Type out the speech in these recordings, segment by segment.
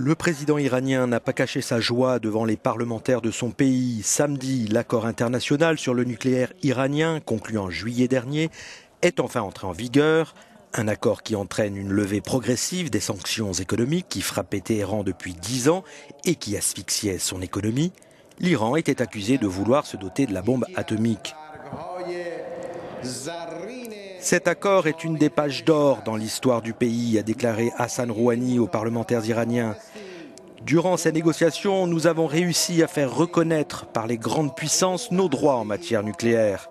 Le président iranien n'a pas caché sa joie devant les parlementaires de son pays. Samedi, l'accord international sur le nucléaire iranien, conclu en juillet dernier, est enfin entré en vigueur. Un accord qui entraîne une levée progressive des sanctions économiques qui frappaient Téhéran depuis 10 ans et qui asphyxiaient son économie. L'Iran était accusé de vouloir se doter de la bombe atomique. Cet accord est une des pages d'or dans l'histoire du pays, a déclaré Hassan Rouhani aux parlementaires iraniens. Durant ces négociations, nous avons réussi à faire reconnaître par les grandes puissances nos droits en matière nucléaire.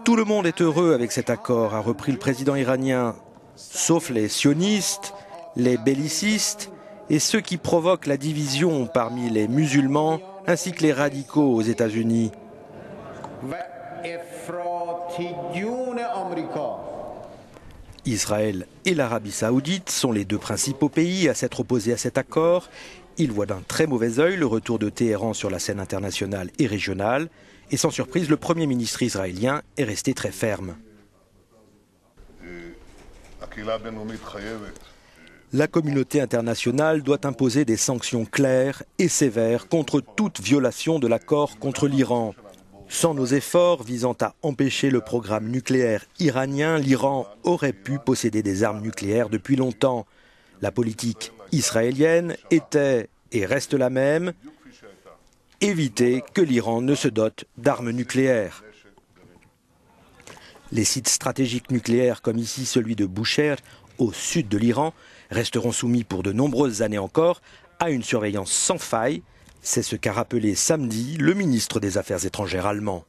Tout le monde est heureux avec cet accord, a repris le président iranien, sauf les sionistes, les bellicistes et ceux qui provoquent la division parmi les musulmans ainsi que les radicaux aux États-Unis. Israël et l'Arabie saoudite sont les deux principaux pays à s'être opposés à cet accord. Ils voient d'un très mauvais œil le retour de Téhéran sur la scène internationale et régionale. Et sans surprise, le Premier ministre israélien est resté très ferme. La communauté internationale doit imposer des sanctions claires et sévères contre toute violation de l'accord contre l'Iran. Sans nos efforts visant à empêcher le programme nucléaire iranien, l'Iran aurait pu posséder des armes nucléaires depuis longtemps. La politique israélienne était et reste la même, éviter que l'Iran ne se dote d'armes nucléaires. Les sites stratégiques nucléaires comme ici celui de Bushehr, au sud de l'Iran, resteront soumis pour de nombreuses années encore à une surveillance sans faille. C'est ce qu'a rappelé samedi le ministre des Affaires étrangères allemand.